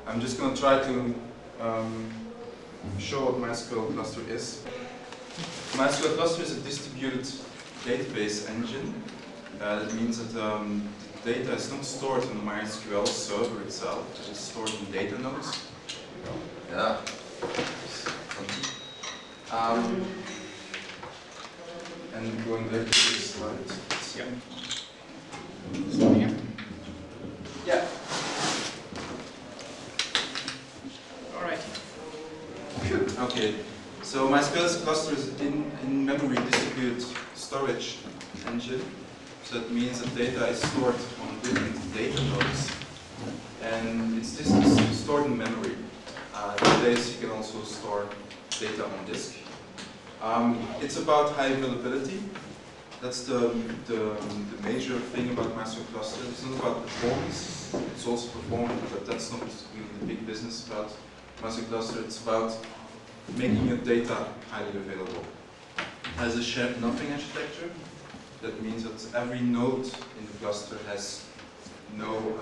I'm just going to try to show what MySQL Cluster is. MySQL Cluster is a distributed database engine. That means that the data is not stored on the MySQL server itself, it is stored in data nodes. Yeah. And going back to this slide. Yeah. Yeah. All right. Okay. So MySQL Cluster is in-memory distributed storage engine. So that means that data is stored on different data nodes, and it's stored in memory. Nowadays, you can also store data on disk. It's about high availability. That's the major thing about MySQL Cluster. It's not about performance. It's also performant, but that's not really the big business about MySQL Cluster. It's about making your data highly available. It has a shared nothing architecture. That means that every node in the cluster has no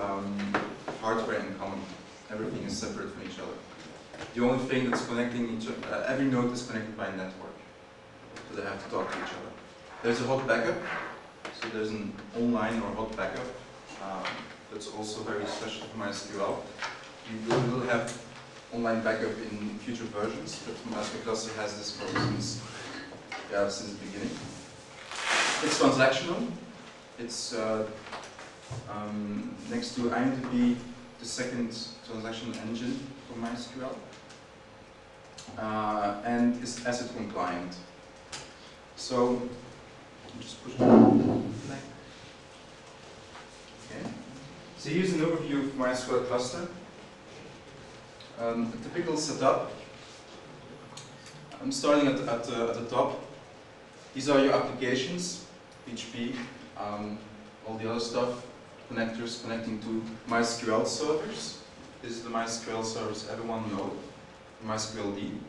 hardware in common. Everything is separate from each other. The only thing that's connecting each other, every node is connected by a network. So they have to talk to each other. There's a hot backup. So there's an online or hot backup. That's also very special for MySQL. You will have online backup in future versions, but MySQL Cluster has this since the beginning. It's transactional. It's next to IMDb, the second transactional engine for MySQL, and is asset compliant. So just push it. Okay. So here's an overview of MySQL Cluster. A typical setup. I'm starting at the top. These are your applications, PHP, all the other stuff, connectors connecting to MySQL servers. This is the MySQL servers everyone knows, MySQLD.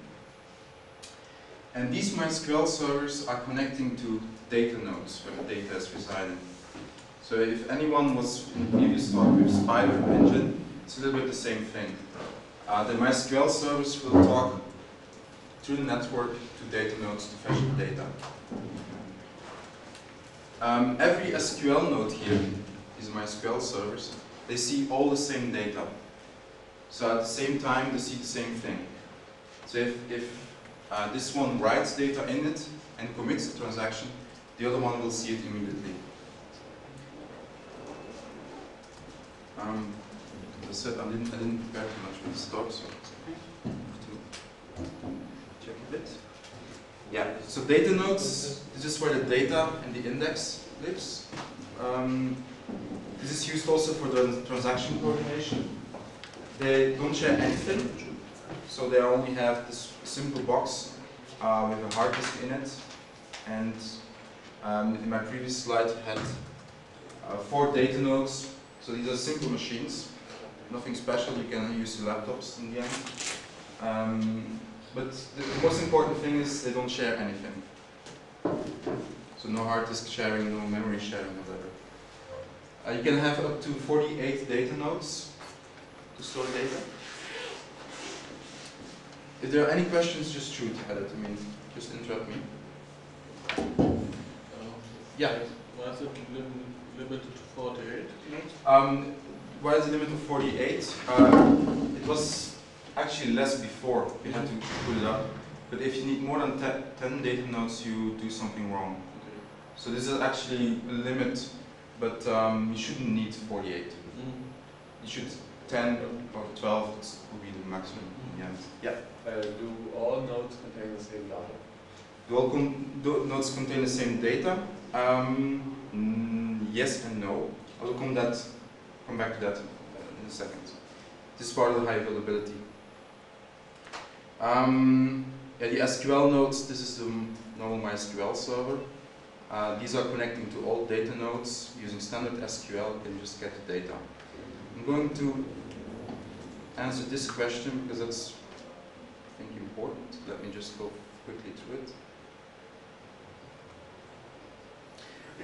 And these MySQL servers are connecting to data nodes where the data is residing. So if anyone was in the previous talk with Spider engine, it's a little bit the same thing. The MySQL servers will talk through the network to data nodes to fetch the data. Every SQL node here is MySQL servers. They see all the same data. So at the same time, they see the same thing. So if this one writes data in it and commits the transaction, the other one will see it immediately. As I said, I didn't prepare too much for this talk, so I have to check a bit. Yeah, so data nodes, this is where the data and the index lives. This is used also for the transaction coordination. They don't share anything, so they only have this simple box with a hard disk in it. And in my previous slide, I had 4 data nodes. So these are simple machines, nothing special. You can use your laptops in the end. But the most important thing is they don't share anything. So no hard disk sharing, no memory sharing, whatever. You can have up to 48 data nodes to store data. If there are any questions, just shoot at it. I mean, just interrupt me. Yeah. Why is it limited to 48? Why is it limited to 48? It was actually less before. We had to put it up. But if you need more than 10 data nodes, you do something wrong. Okay. So this is actually a limit, but you shouldn't need 48. You should 10 or 12 will be the maximum in the end. Yeah. Do all nodes contain the same data? Do all nodes contain the same data? Yes and no. I will come back to that in a second. This is part of the high availability. Yeah, the SQL nodes, this is the normal MySQL server. These are connecting to all data nodes using standard SQL. You can just get the data. I'm going to answer this question because that's, I think, important. Let me just go quickly through it.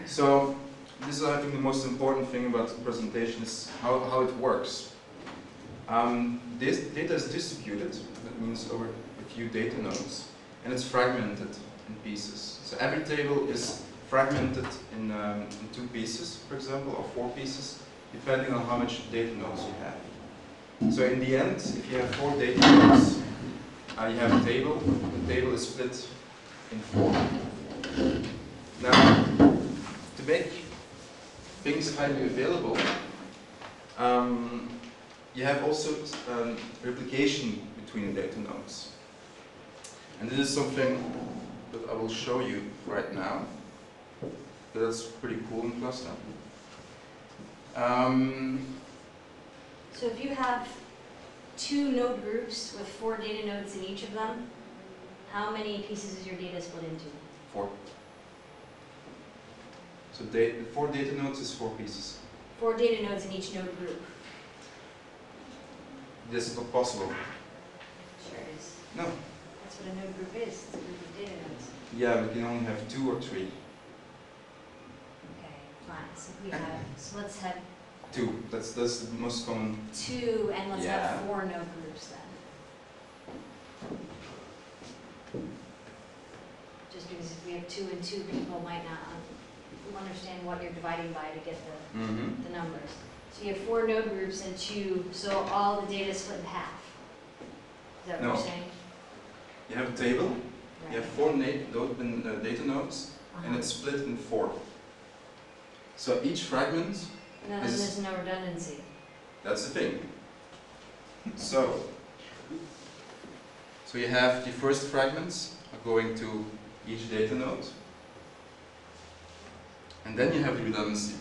So this is, I think, the most important thing about the presentation is how it works. This data is distributed, that means over a few data nodes, and it's fragmented in pieces. So every table is fragmented in 2 pieces, for example, or 4 pieces, depending on how much data nodes you have. So in the end, if you have 4 data nodes, you have a table. The table is split in 4. Now, to make things highly available, you have also replication between the data nodes. And this is something that I will show you right now. That's pretty cool in Cluster. So if you have 2 node groups with 4 data nodes in each of them, how many pieces is your data split into? 4. So 4 data nodes is 4 pieces. 4 data nodes in each node group. This is not possible. Sure it is. No. That's what a node group is. It's a group of data nodes. Yeah, we can only have 2 or 3. Okay, fine. So we have. So let's have 2. That's the most common. 2, and let's Yeah. have 4 node groups then. Just because if we have 2 and 2, people might not understand what you're dividing by to get the numbers. So you have 4 node groups and 2, so all the data is split in half. Is that what No. you're saying? You have a table, Right. you have 4 data nodes, and it's split in 4. So each fragment, No, then there's no redundancy. that's the thing. So you have the first fragments are going to each data node, and then you have the redundancy.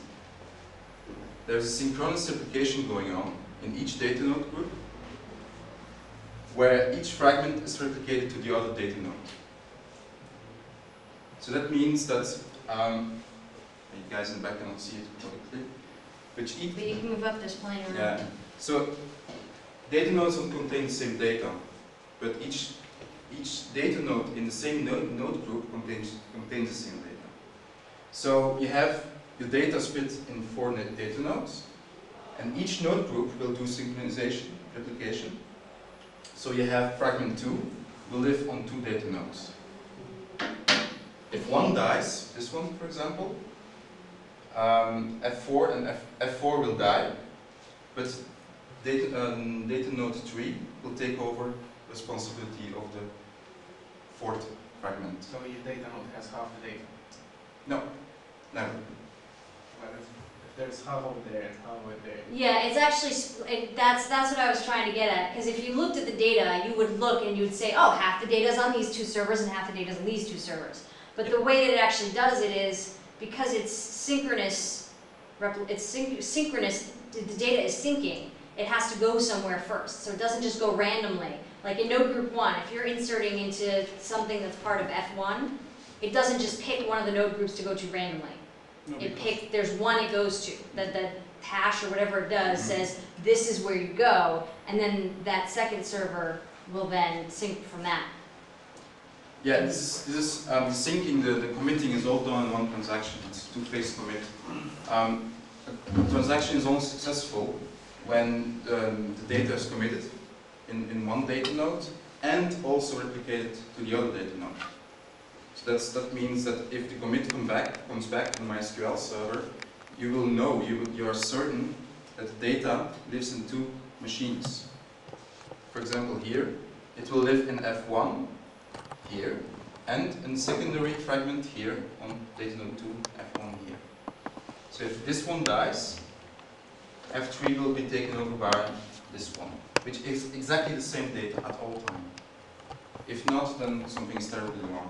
There's a synchronous replication going on in each data node group, where each fragment is replicated to the other data node. So that means that, you guys in the back cannot see it perfectly, but But you can move up, there's plenty of room. yeah. So data nodes don't contain the same data, but each data node in the same node group contains the same data. So you have the data split in 4 data nodes, and each node group will do synchronization, replication. So you have fragment 2 will live on 2 data nodes. If one dies, this one for example, F4 and F4 will die, but data node 3 will take over responsibility of the 4th fragment. So your data node has half the data. No, never. But if there's half over there and half over there. Yeah, it's actually, that's what I was trying to get at. Because if you looked at the data, you would look and you would say, oh, half the data is on these 2 servers and half the data is on these 2 servers. But the way that it actually does it is, because it's synchronous, synchronous, the data is syncing, it has to go somewhere first. So it doesn't just go randomly. Like in node group 1, if you're inserting into something that's part of F1, it doesn't just pick one of the node groups to go to randomly. No, There's one it goes to. That hash or whatever it does says, this is where you go, and then that second server will then sync from that. Yeah, this is syncing, the committing is all done in one transaction. It's a 2-phase commit. A transaction is only successful when the data is committed in one data node and also replicated to the other data node. So that means that if the commit comes back on MySQL server, you will know, you are certain that the data lives in 2 machines. For example, here, it will live in F1 here, and in secondary fragment here on data node 2, F1 here. So if this one dies, F3 will be taken over by this one, which is exactly the same data at all time. If not, then something is terribly wrong.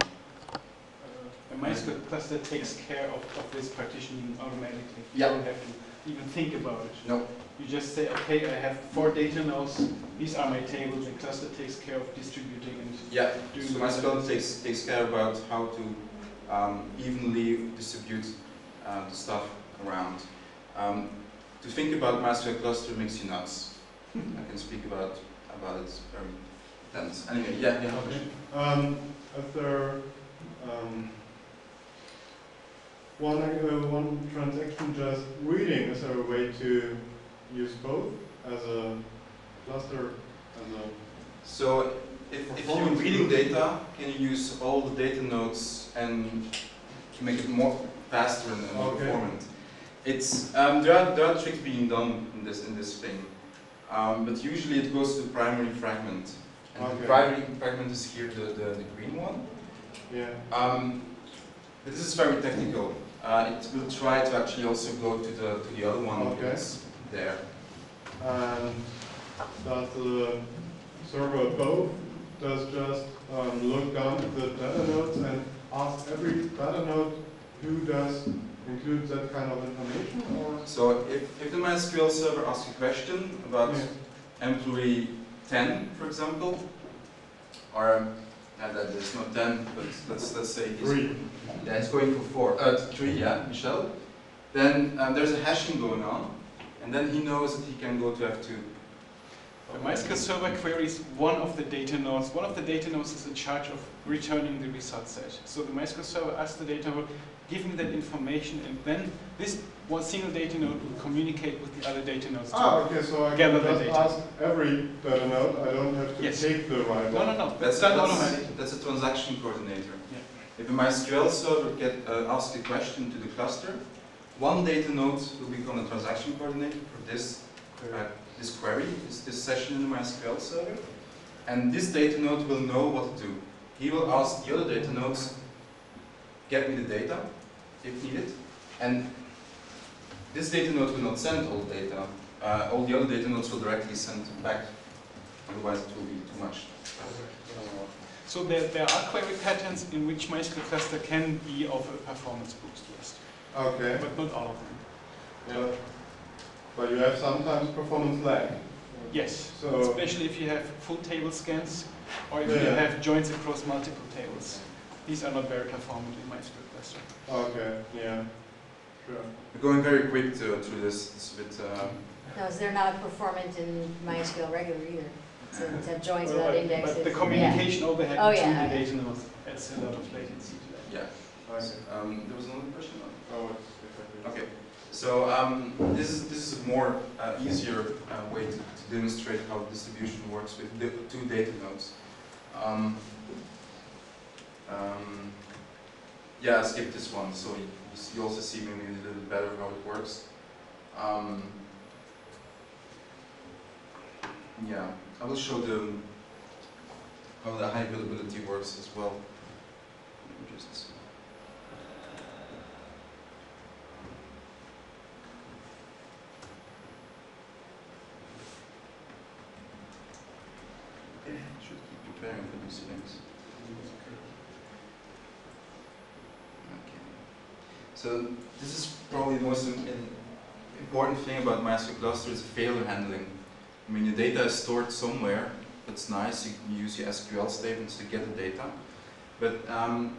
The MySQL cluster takes care of this partitioning automatically. Yeah. You don't have to even think about it. No. You just say, okay, I have 4 data nodes, these are my tables, the cluster takes care of distributing and Yeah, doing so the MySQL takes care about how to evenly distribute the stuff around. To think about MySQL cluster makes you nuts. I can speak about it very dense. Anyway, yeah. Okay. After one transaction just reading, is there a way to use both as a cluster and the So if you're reading data, can you use all the data nodes and make it more faster and more Okay. performant? It's there are tricks being done in this thing, but usually it goes to the primary fragment, and the Okay. primary fragment is here the green one. yeah. But this is very technical. It will try to actually also go to the other one Okay. that's there. And does the server above does just look down at the data nodes and ask every data node who does include that kind of information, or? So if the MySQL server asks a question about Yeah. employee 10, for example, or that is not 10, but let's say he's, 3. yeah, it's going for 3, yeah, Michelle. Then there's a hashing going on, and then he knows that he can go to F2. The MySQL server queries one of the data nodes. One of the data nodes is in charge of returning the result set. So the MySQL server asks the data node, give me that information, and then this one single data node will communicate with the other data nodes. Okay, so I gather can the just data. ask every data node, I don't have to Yes. take the right No, one. no, no. That's done automatically. That's a transaction coordinator. Yeah. If a MySQL server asks a question to the cluster, one data node will become a transaction coordinator for this query, this session in the MySQL server, and this data node will know what to do. He will ask the other data nodes, get me the data, if needed, and this data node will not send all the data. All the other data nodes will directly send back, otherwise it will be too much. So there are query patterns in which MySQL cluster can be of a performance boost, yes, Okay. but not all of them. Yeah. But you have sometimes performance lag. Yes, So especially if you have full table scans or if you Yeah. have joins across multiple tables. These are not very performant in MySQL cluster. okay, yeah, sure. We're going very quick through this. It's a bit. No, so they're not performant in MySQL regular either. So to have joins without But indexes. the communication overhead Oh, between yeah, the okay. data nodes adds a lot of latency to that. Yeah. Okay. There was another question. Oh, it's exactly. Okay. So this is a more easier way to demonstrate how distribution works with two data nodes. Yeah, I'll skip this one, so you also see maybe a little bit better how it works. Yeah, I will show how the high availability works as well. Just should keep preparing for these things. Okay. So this is probably the most important thing about MySQL Cluster is failure handling. I mean, your data is stored somewhere. That's nice. You use your SQL statements to get the data. But how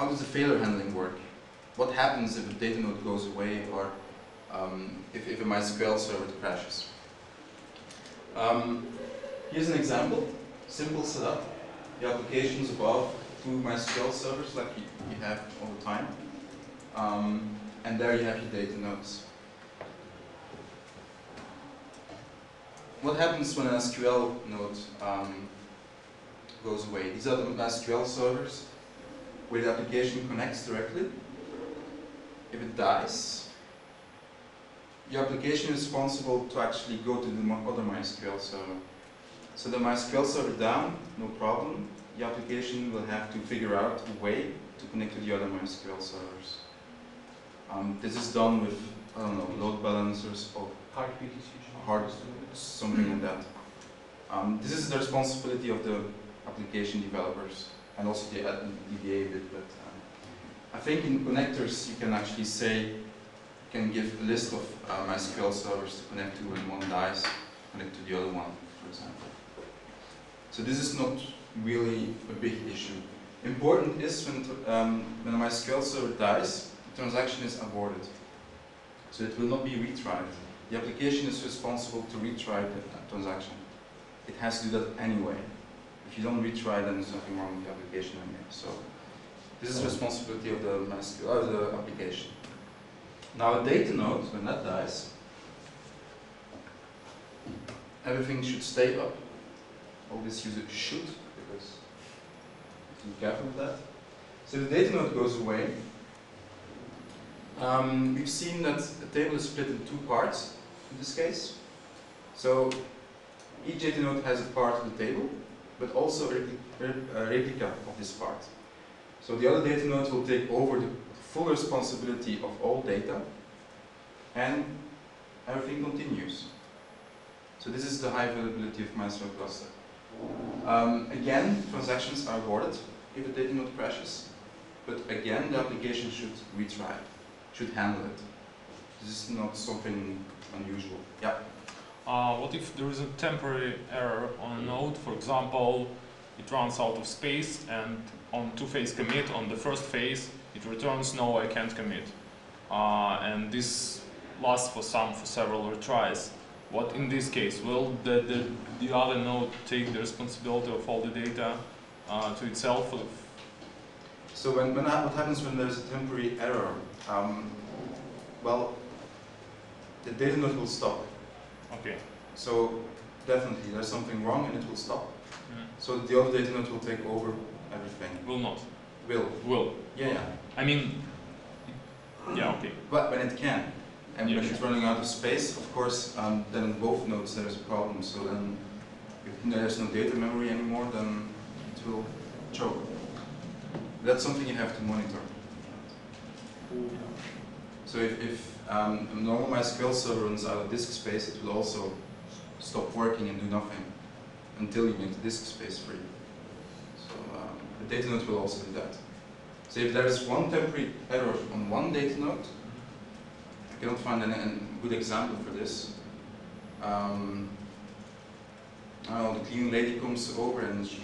does the failure handling work? What happens if a data node goes away or if a MySQL server crashes? Here's an example. Simple setup. The applications above two MySQL servers like you have all the time. And there you have your data nodes. What happens when an SQL node goes away? These are the MySQL servers where the application connects directly. If it dies, the application is responsible to actually go to the other MySQL server. So the MySQL server down, no problem. The application will have to figure out a way to connect to the other MySQL servers. This is done with, I don't know, load balancers or hard, something like that. This is the responsibility of the application developers and also the DBA bit, but I think in connectors you can actually say, you can give a list of MySQL servers to connect to, and one dies, connect to the other one, for example. So this is not really a big issue. Important is when a MySQL server dies, the transaction is aborted. So it will not be retried. The application is responsible to retry the transaction. It has to do that anyway. If you don't retry, then there's something wrong with the application anyway. So this is the responsibility of the MySQL, of the application. Now a data node, when that dies, everything should stay up. All this uses should, because be careful with that. So the data node goes away. We've seen that the table is split in two parts in this case. So each data node has a part of the table, but also a replica of this part. So the other data node will take over the full responsibility of all data, and everything continues. So this is the high availability of MySQL Cluster. Again, transactions are aborted if the data node crashes, but again, the application should retry, should handle it. This is not something unusual. Yeah. What if there is a temporary error on a node? For example, it runs out of space, and on two-phase commit, on the first phase, it returns no, I can't commit. And this lasts for several retries. What in this case? Will the other node take the responsibility of all the data to itself? So what happens when there's a temporary error? Well, the data node will stop. Okay. So definitely there's something wrong and it will stop. So the other data node will take over everything. Will not. Will. Will. Yeah, yeah. I mean, yeah, okay. But when it can. And Yeah, when sure. it's running out of space, of course, then in both nodes there's a problem. So then if there's no data memory anymore, then it will choke. That's something you have to monitor. So if a normal MySQL server runs out of disk space, it will also stop working and do nothing until you make the disk space free. So the data node will also do that. So if there is one temporary error on one data node, I cannot find a good example for this. The cleaning lady comes over and she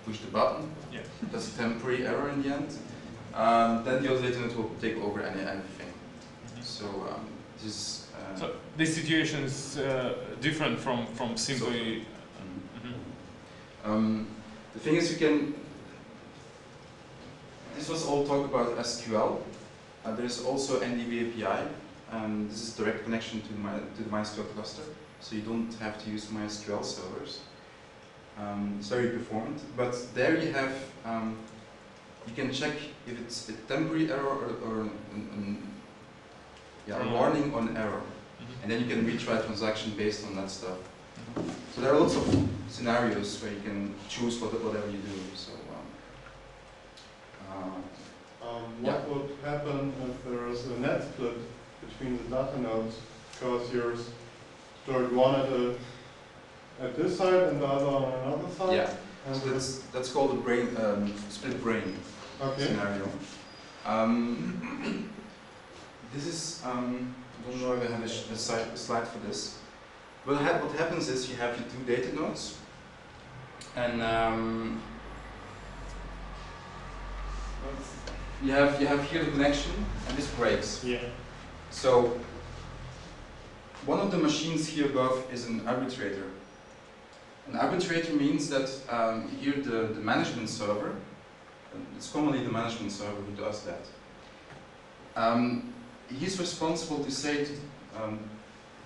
pushes the button. Yeah. That's a temporary error in the end. Then the other data node will take over anything. So this. So this situation is different from simply. The thing is, you can. This was all talk about SQL. There is also NDB API. This is direct connection to the MySQL cluster, so you don't have to use MySQL servers. It's very performant, but there you have you can check if it's a temporary error or a warning on error, and then you can retry transaction based on that stuff. So there are lots of scenarios where you can choose whatever you do. So what would happen if there is a net split between the data nodes, because you're stored one at this side and the other on another side? yeah, And so that's called a brain split brain scenario. This is I don't know if I have a slide for this. What happens is you have your two data nodes, and you have here the connection, and this breaks. yeah. So one of the machines here above is an arbitrator. An arbitrator means that here the management server, it's commonly the management server who does that. He's responsible to say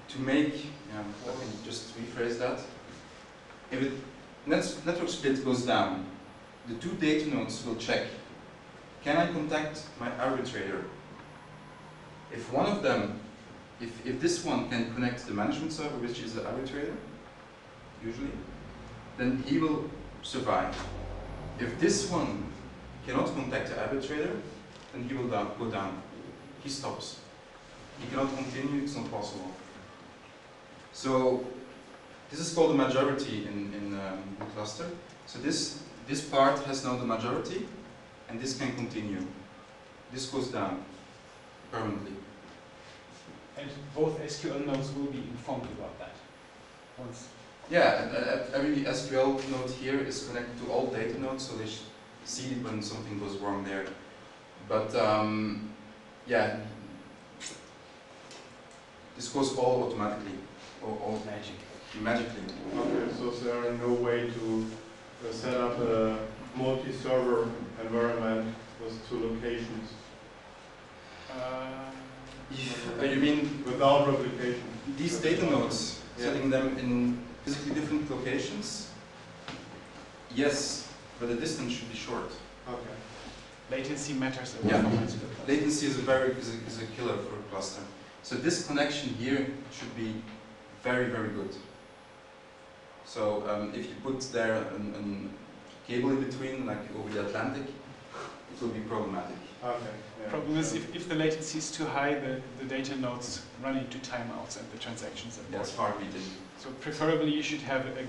to make, let me just rephrase that. If it network split goes down, the two data nodes will check, can I contact my arbitrator? If one of them, if this one can connect to the management server, which is the arbitrator, usually, then he will survive. If this one cannot contact the arbitrator, then he will go down. He stops. He cannot continue, it's not possible. So this is called the majority in the cluster. So this part has now the majority, and this can continue. This goes down permanently. And both SQL nodes will be informed about that. Once. Yeah, every SQL node here is connected to all data nodes, so they see it when something goes wrong there. But yeah, this goes all automatically, all magically. Okay, so there are no way to set up a multi-server environment with two locations You mean without replication. these data nodes? setting them in physically different locations. Yes, but the distance should be short. Okay. Latency matters a lot Yeah. for MySQL cluster. Latency is a killer for a cluster. So this connection here should be very, very good. So if you put there a cable in between, like over the Atlantic, it will be problematic. Okay. Yeah. Problem is, if the latency is too high, the data nodes run into timeouts and the transactions are That's blocked. hard beating. So preferably you should have a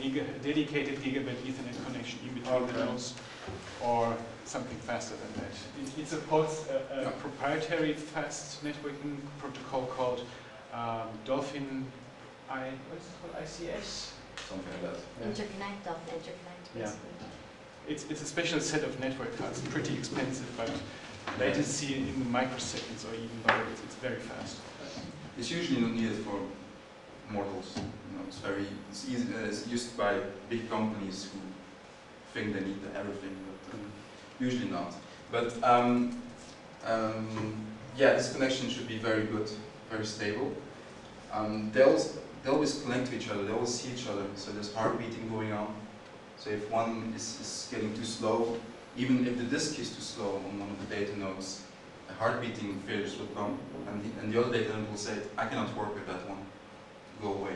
dedicated gigabit Ethernet connection in between the Okay. nodes, or something faster than that. It supports a proprietary fast networking protocol called Dolphin what's it called? ICS? Something like that. Interconnect, interconnect, Yeah. basically. It's a special set of network cards, pretty expensive, but latency in the microseconds or even better, it's very fast. It's usually not needed for mortals. You know, it's easy. It's used by big companies who think they need everything, but usually not. But yeah, this connection should be very good, very stable. They always connect to each other. They always see each other. So there's heart beating going on. So if one is getting too slow, even if the disk is too slow on one of the data nodes, a heart beating failures will come, and the other data node will say, I cannot work with that one. Go away.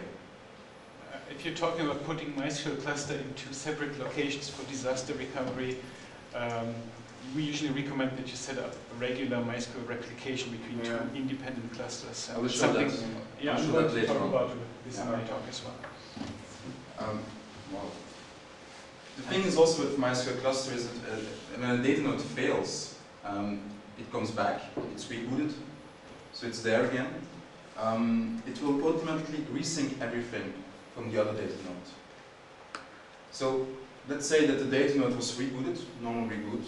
If you're talking about putting MySQL cluster in two separate locations for disaster recovery, we usually recommend that you set up a regular MySQL replication between two independent clusters. I will show that. Yeah, I'll I'm show going that to later talk on. about this in Yeah. my talk as well. Well, the thing is also with MySQL cluster is that when a data node fails, it comes back. It's rebooted, so it's there again. It will automatically resync everything from the other data node. So let's say that the data node was rebooted, normal reboot.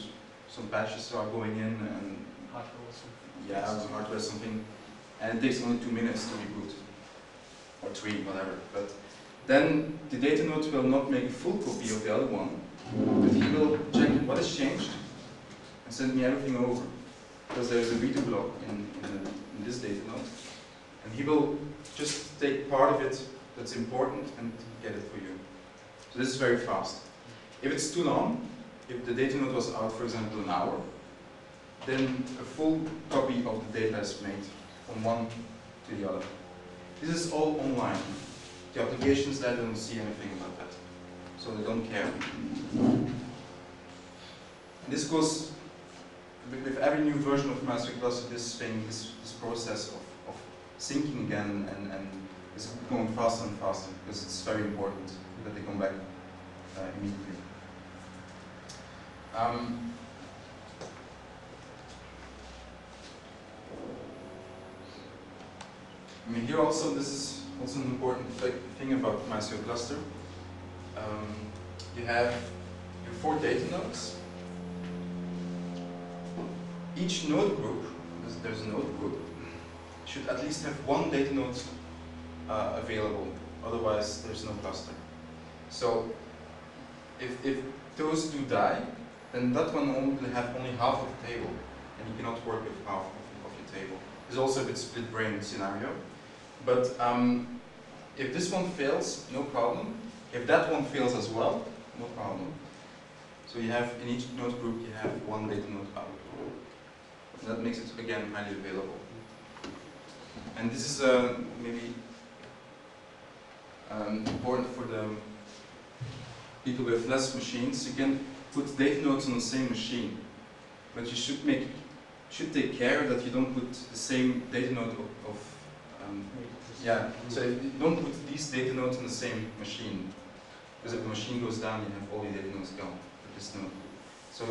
Some patches are going in and Hardware also. yeah, some hardware something, and it takes only 2 minutes to reboot, or 3, whatever. But then the data node will not make a full copy of the other one, but he will check what has changed and send me everything over, because there is a redo block in this data node, and he will just take part of it that's important and get it for you. So this is very fast. If it's too long, if the data node was out, for example, an hour, then a full copy of the data is made from one to the other. This is all online. The applications there don't see anything about that, so they don't care. And this goes with every new version of MySQL Cluster. This process of syncing again and is going faster and faster, because it's very important that they come back immediately. I mean, here also, this is also an important thing about MySQL Cluster. You have your 4 data nodes. Each node group, because there's a node group, should at least have 1 data node available. Otherwise, there's no cluster. So, if those two die, then that one will have only half of the table, and you cannot work with half of your table. There's also a bit split brain scenario. But if this one fails, no problem. If that one fails as well, no problem. So you have, in each node group, you have 1 data node out. And that makes it, again, highly available. And this is maybe important for the people with less machines. You can put data nodes on the same machine, but you should take care that you don't put the same data node of yeah. So if you don't put these data nodes on the same machine, because if the machine goes down, you have all the data nodes gone with this node. So,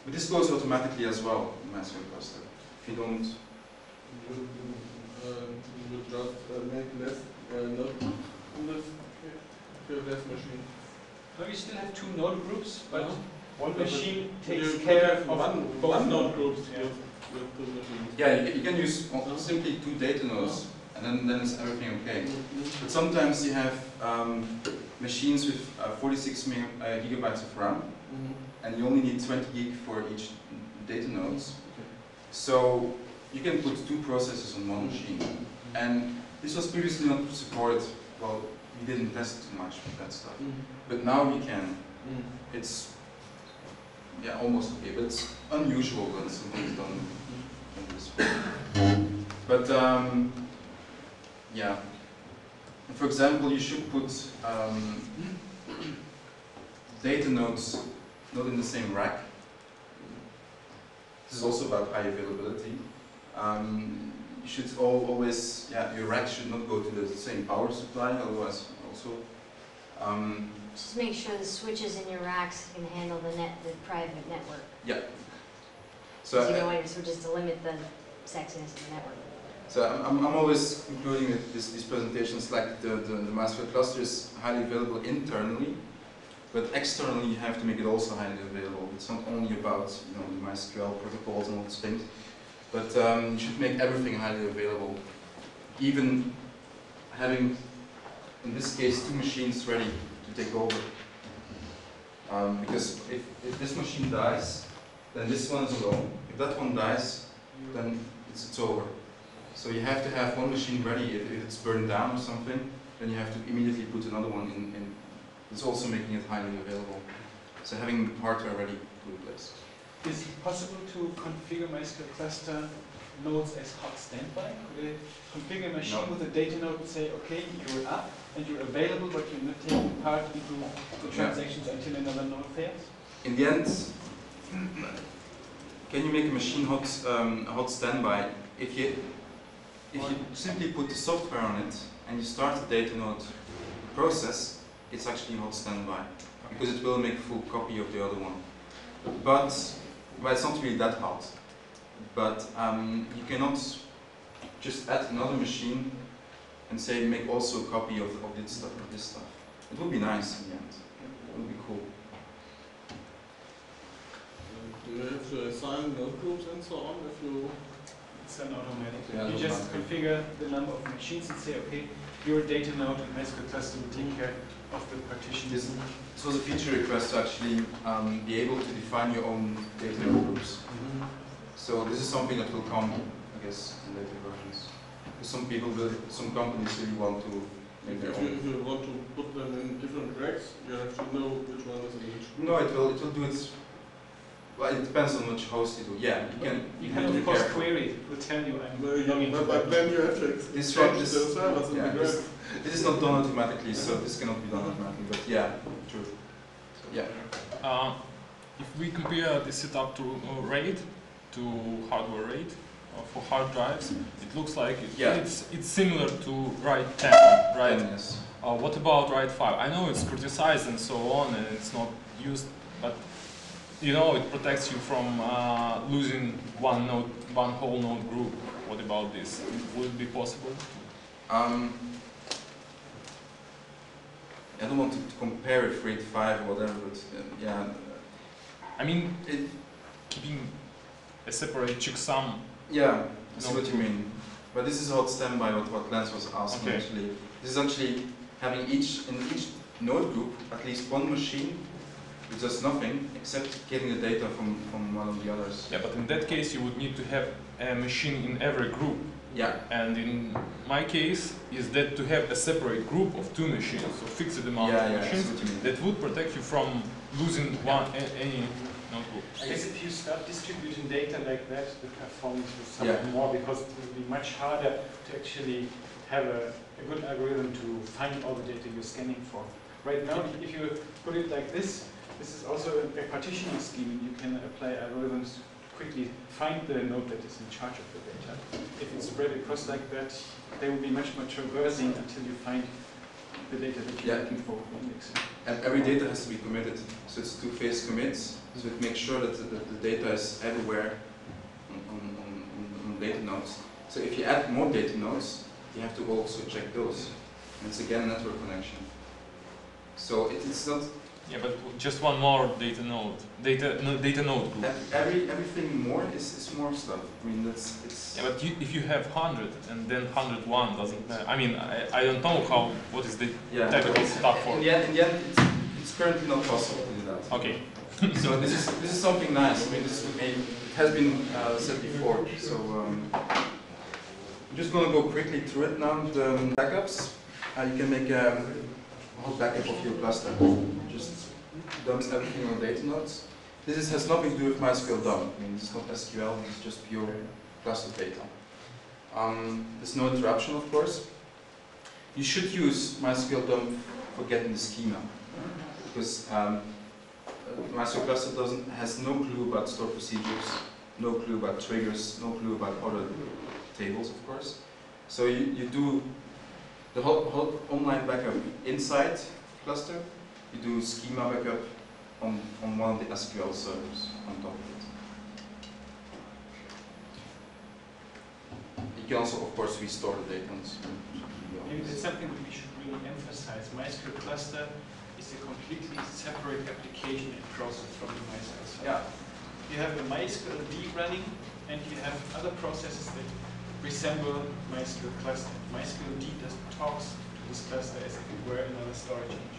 but this goes automatically as well in MySQL Cluster. If you don't, You would just make less node on this if you have less machine. No, you still have 2 node groups, but one But machine takes you care have of one node node groups. Yeah. With 2 machines. yeah, you can use simply 2 data nodes, and then it's everything okay. But sometimes you have machines with 46 gigabytes of RAM, and you only need 20 gig for each data nodes. So you can put 2 processes on one machine. And this was previously not supported. Well, we didn't test too much with that stuff. Mm. But now we can. Mm. It's almost okay, but it's unusual when something's done in this way. But yeah. For example, you should put data nodes not in the same rack. This is also about high availability. You should always, your rack should not go to the same power supply, otherwise also. Just make sure the switches in your racks can handle the private network. Yeah. So you don't want your switches to limit the sexiness of the network. So I'm always concluding that these presentations, like the MySQL cluster is highly available internally, but externally you have to make it also highly available. It's not only about the MySQL protocols and all those things, but you should make everything highly available. Even having, in this case, 2 machines ready to take over. Because if this machine dies, then this one is alone. If that one dies, then it's over. So you have to have one machine ready. If it's burned down or something, then you have to immediately put another one in. It's also making it highly available. So having hardware ready to replace. Is it possible to configure MySQL cluster nodes as hot standby? Could I configure a machine with a data node and say, okay, you're up and you're available, but you're not taking part into the transactions until another node fails? In the end, can you make a machine hot standby? If you simply put the software on it and you start the data node process, it's actually hot standby because it will make a full copy of the other one. But well, it's not really that hot. But you cannot just add another machine and say make also a copy of this stuff. It would be nice in the end. It would be cool. Do you have to assign node groups and so on if you? It's an automatic. Yeah, you just configure the number of machines and say, okay, your data node and MySQL cluster will take care of the partitions. This was a feature request to actually be able to define your own data node groups. Mm-hmm. So this is something that will come, I guess, in later versions. Because some companies really want to make their own. If you want to put them in different racks, you have to know which one is in each. No, it will do it. Well, it depends on which host you do. Yeah, you can of course query. It will tell you I'm logging to But then you have to exchange the servers in the graph. This is not done automatically, so this cannot be done automatically. But yeah, true. So, yeah. If we compare the setup to RAID, to hardware RAID for hard drives, it looks like it's similar to RAID 10, right? 10, yes. What about RAID 5? I know it's criticized and so on, and it's not used, but it protects you from losing one whole node group. What about this? Would it be possible? I don't want to compare with RAID 5 or whatever, but yeah. I mean, keeping a separate checksum. Yeah, I see what you mean. But this is hot standby, what Lance was asking actually. This is actually having in each node group at least one machine which does nothing except getting the data from one of the others. Yeah, but in that case you would need to have a machine in every group. Yeah. And in my case, is that to have a separate group of 2 machines, so fixed amount of machines, that would protect you from losing any notebook. I guess if you start distributing data like that, the performance will suffer more because it will be much harder to actually have a good algorithm to find all the data you're scanning for. Right now, if you put it like this is also a partitioning scheme. You can apply algorithms to quickly find the node that is in charge of the data. If it's spread across like that, they will be much more traversing until you find the data that you're looking for indexing. And every data has to be committed, so it's 2-phase commits, so it makes sure that the data is everywhere on data nodes. So if you add more data nodes, you have to also check those. And it's again a network connection. So it's not. Yeah, but just one more data node group. Everything more is more stuff. I mean it's. Yeah, but if you have 100 and then 101 doesn't matter. I mean I don't know what is the technical stuff for. In the end it's currently not possible to do that. Okay. So this is something nice. I mean it has been said before. So I'm just going to go quickly through it now. The backups. you can make a hot backup of your cluster. Just dumps everything on data nodes. Has nothing to do with MySQL dump. I mean, this is not SQL, this is just pure cluster data. There's no interruption, of course. You should use MySQL dump for getting the schema, because MySQL cluster has no clue about stored procedures, no clue about triggers, no clue about other tables, of course. So you do the whole online backup inside cluster. You do schema backup on one of the SQL servers on top of it. You can also, of course, restore the data. Maybe that's something that we should really emphasize. MySQL Cluster is a completely separate application and process from the MySQL server. Yeah. You have a MySQL D running, and you have other processes that resemble MySQL Cluster. MySQL D just talks to this cluster as if it were another storage engine.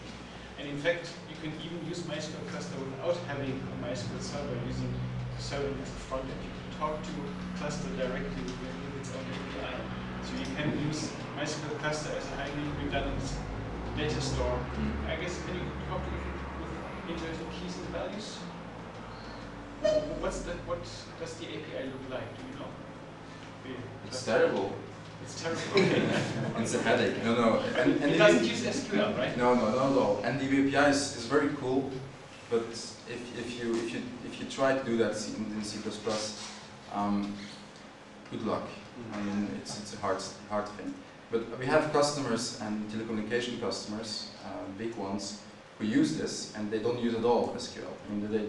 And in fact, you can even use MySQL Cluster without having a MySQL server, using the server as a front end. You can talk to cluster directly with its own API. So you can use MySQL Cluster as a highly redundant data store. I guess, can you talk to it with interesting keys and values? What does the API look like? Do you know? It's terrible. It's terrible. Okay. It's a headache. No. And it doesn't use SQL, right? No, not at all. And the API is very cool, but if you try to do that in C++, good luck. I mean, it's a hard thing. But we have customers and telecommunication customers, big ones, who use this, and they don't use at all SQL. I mean, they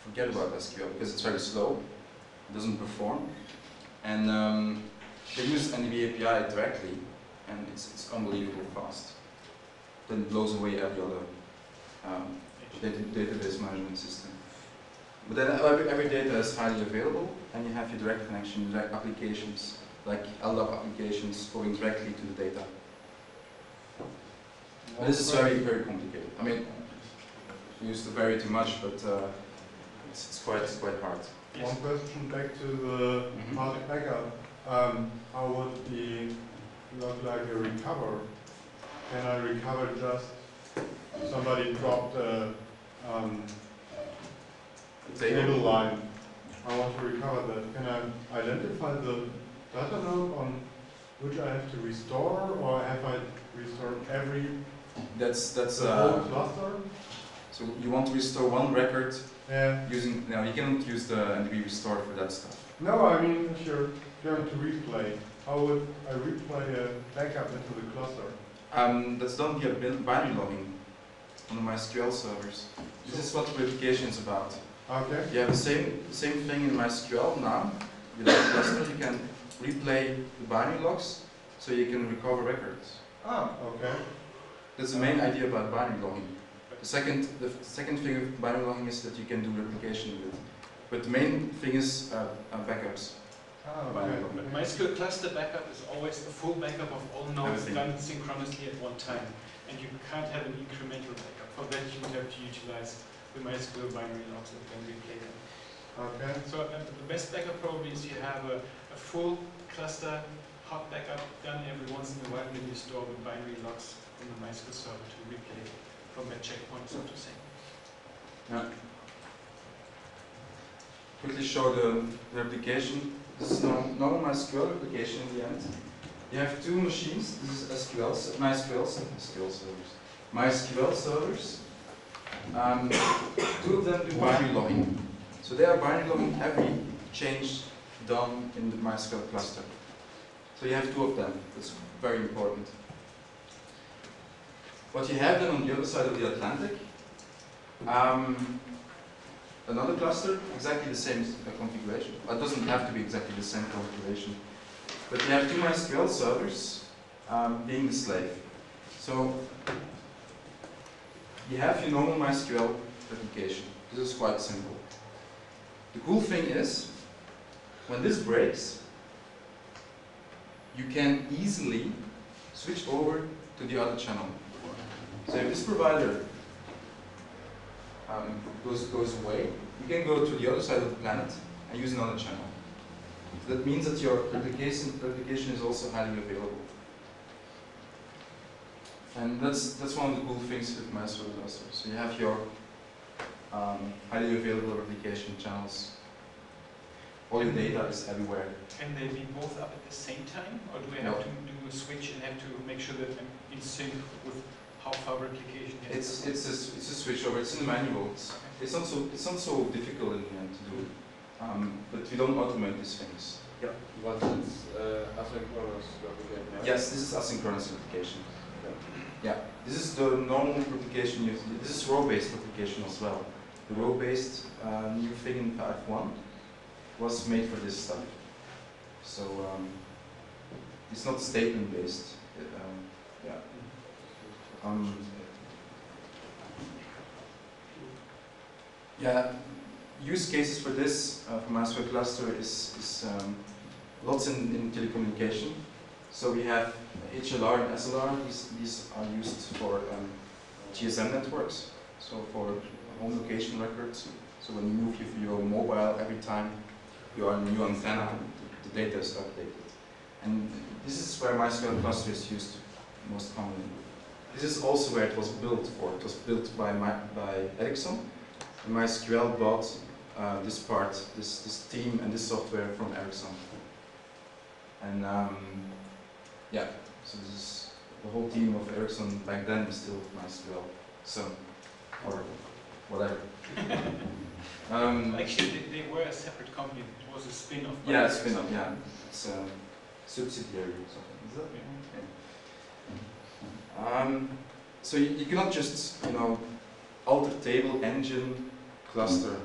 forget about SQL because it's very slow, it doesn't perform, and they use NDB API directly, and it's unbelievably fast. Then it blows away every other database management system. But then every data is highly available, and you have your direct connection, direct applications, like LDAP applications going directly to the data. But this is very, very complicated. I mean, we used to vary too much, but it's quite hard. Yes. One question back to the hard backup. How would the look like a recover? Can I recover just somebody dropped a table line? I want to recover that. Can I identify the data node on which I have to restore, or have I restored every That's whole cluster? So you want to restore one record Yeah. using, no, you cannot use the NDB restore for that stuff. No, I mean if you're going to replay, how would I replay a backup into the cluster? That's done via binary logging on the MySQL servers. This is what replication is about. Okay. You have the same thing in MySQL now. With the cluster, you can replay the binary logs, so you can recover records. Ah, okay. That's the main idea about binary logging. The second thing with binary logging is that you can do replication with it. But the main thing is backups. Ah, Binary okay. logging. But MySQL Cluster backup is always a full backup of all nodes Everything. done synchronously at one time. And you can't have an incremental backup. For that, you would have to utilize the MySQL binary logs and then replay them. Okay. So the best backup probably is you have a full cluster hot backup done every once in a while, and then you store the binary logs on the MySQL server to replay from that checkpoint, so to say. Yeah. Quickly show the replication. This is normal MySQL replication in the end. You have two machines. This is MySQL servers. MySQL servers. Two of them do binary logging. So they are binary logging every change done in the MySQL cluster. So you have two of them. That's very important. What you have then on the other side of the Atlantic, another cluster, exactly the same configuration. It doesn't have to be exactly the same configuration. But you have two MySQL servers being the slave. So you have your normal MySQL replication. This is quite simple. The cool thing is, when this breaks, you can easily switch over to the other channel. So if this provider goes away, you can go to the other side of the planet and use another channel. So that means that your replication is also highly available. And that's one of the cool things with MySQL Cluster. So you have your highly available replication channels. All your data is everywhere. Can they be both up at the same time, or do I have to do a switch and have to make sure that I'm in sync with how far replication has to go? It's a switch over. It's in the manual. It's not so difficult in the end to do. But we don't automate these things. Yeah. But it's asynchronous replication, right? Yes, this is asynchronous replication. Yeah, this is the normal replication. This is row-based replication as well. The row-based new thing in F1 was made for this stuff. So it's not statement-based. Yeah. Yeah. Use cases for this for MySQL Cluster is lots in telecommunication. So we have HLR and SLR. These are used for GSM networks. So for home location records. So when you move your mobile, every time you are on a new antenna, the data is updated. And this is where MySQL Cluster is used most commonly. This is also where it was built for. It was built by Ericsson. And MySQL bought this part, this team and this software from Ericsson. And yeah, so this is the whole team of Ericsson back then is still MySQL. So, or whatever. Actually, they were a separate company. It was a spin-off. Yeah, a spin-off. Yeah, it's a subsidiary or something. Is that? Yeah. So you cannot just alter table, engine, cluster.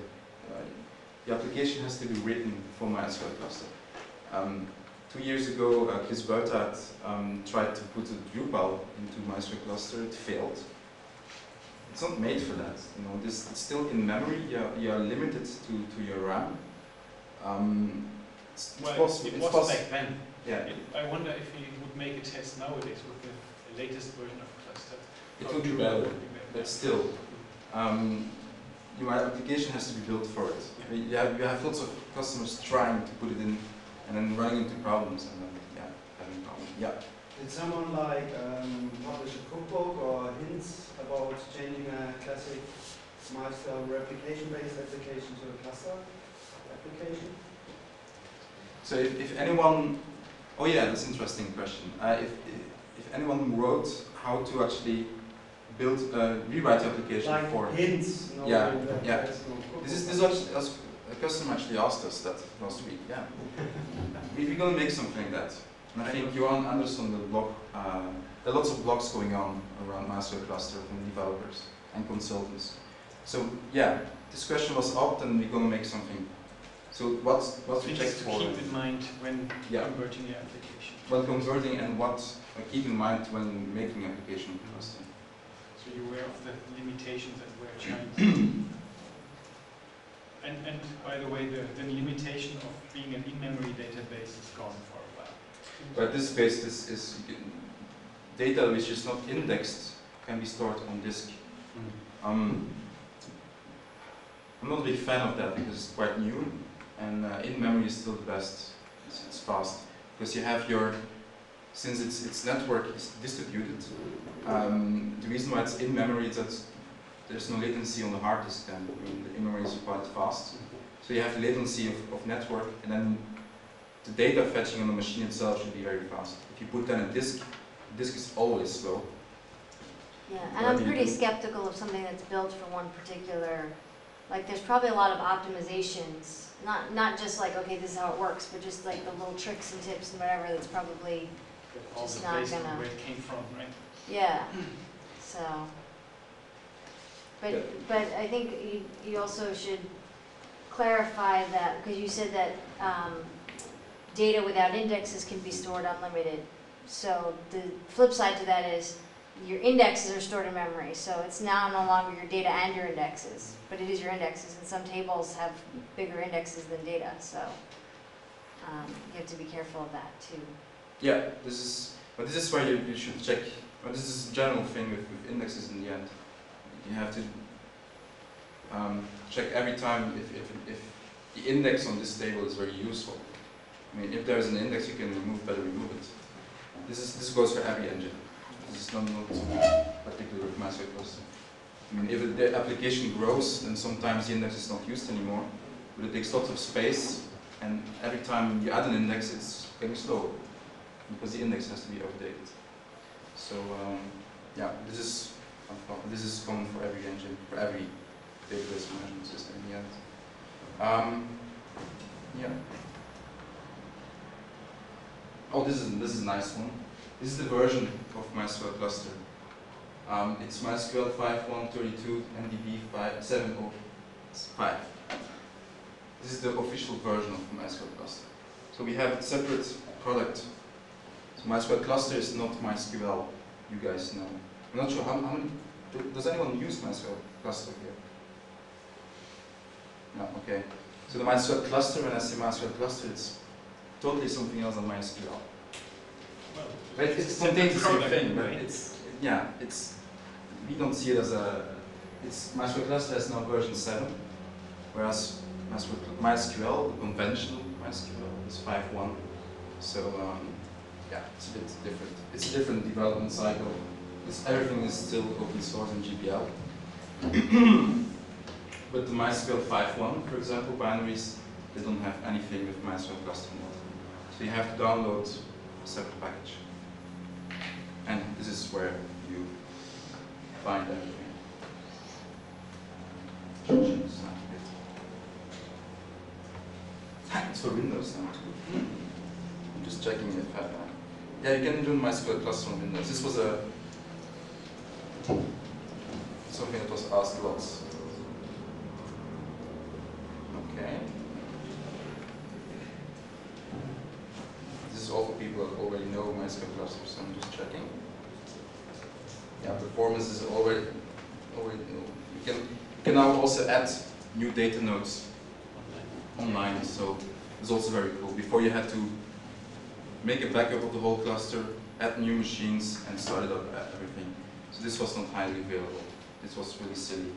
The application has to be written for MySQL Cluster. 2 years ago, Chris Buitart tried to put a Drupal into MySQL Cluster. It failed. It's not made for that. It's still in memory. You are limited to your RAM. It was back then. Yeah. I wonder if he would make a test nowadays with the latest version of Cluster. It would be better, but still, your application has to be built for it. You have lots of customers trying to put it in, and then running into problems, and then having problems. Yeah. Did someone publish a cookbook or hints about changing a classic MySQL replication-based application to a cluster application? So if anyone, oh yeah, that's an interesting question. If anyone wrote how to actually build rewrite the application like for hints. No, yeah. No This is actually, a customer actually asked us that last week. Yeah, we're gonna make something like that. And I think Johan Anderson, the blog, there are lots of blogs going on around MySQL Cluster from developers and consultants. So yeah, this question was up, and we're gonna make something. So what's we checked for? Keep in mind when converting your application. When converting, and what keep in mind when making application cluster. So you're aware of the limitations that we're trying. And by the way, the limitation of being an in-memory database is gone for a while. But this base is data which is not indexed can be stored on disk. I'm not a big fan of that because it's quite new, and in-memory is still the best. It's fast because you have since its network is distributed. The reason why it's in memory is that there's no latency on the hard disk. Then the in-memory is quite fast, so you have the latency of network, and then the data fetching on the machine itself should be very fast. If you put that in disk, the disk is always slow. Yeah, and I'm pretty skeptical of something that's built for one particular, like there's probably a lot of optimizations, not just like, okay, this is how it works, but just like the little tricks and tips and whatever that's probably just not based on gonna, where it came from, right? yeah, so. But I think you also should clarify that, because you said that data without indexes can be stored unlimited. So the flip side to that is your indexes are stored in memory, so it's now no longer your data and your indexes, but it is your indexes, and some tables have bigger indexes than data, so you have to be careful of that too. Yeah, this is where you should check. But this is a general thing with indexes in the end. You have to check every time if the index on this table is very useful. I mean, if there's an index you can remove, better remove it. This goes for every engine. This is not particular with MySQL Cluster. I mean, if the application grows, then sometimes the index is not used anymore, but it takes lots of space, and every time you add an index, it's getting slower, because the index has to be updated. So, yeah, this is common for every engine, for every database management system in the end. Yeah. Oh, this is a nice one. This is the version of MySQL Cluster. It's MySQL 5.1.32 MDB 7.05. This is the official version of MySQL Cluster. So we have a separate product. So MySQL Cluster is not MySQL, you guys know. I'm not sure how many, does anyone use MySQL Cluster here? No, okay. So the MySQL Cluster, when I say MySQL Cluster, it's totally something else than MySQL. Well, But it contains the same thing, but we don't see it as MySQL Cluster has now version 7, whereas MySQL, the conventional MySQL, is 5.1. So yeah, it's a bit different. It's a different development cycle. Everything is still open source in GPL. But the MySQL 5.1, for example, binaries, they don't have anything with MySQL Cluster mode. So you have to download a separate package. And this is where you find everything. It's for Windows now too. I'm just checking if yeah, you can do MySQL Cluster on Windows. This was something that was asked lots. Okay. This is all for people that already know MySQL Cluster, so I'm just checking. Yeah, performance is already know. You can now also add new data nodes online, so it's also very cool. Before you had to make a backup of the whole cluster, add new machines, and start it up everything. So this was not highly available. This was really silly.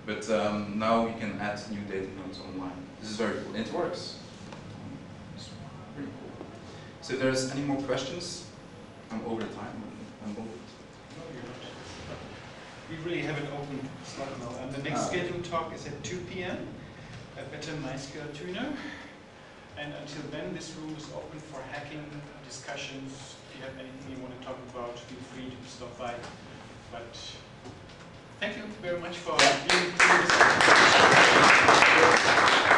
But now you can add new data nodes online. This is very cool, and it works. It's pretty cool. So if there's any more questions, I'm over the time. I'm over it. No, you're not. We really have an open slot now. And the next scheduled talk is at 2 p.m. at Better MySQL Tuner. And until then, this room is open for hacking discussions. If you have anything you want to talk about, feel free to stop by. But thank you very much for being here.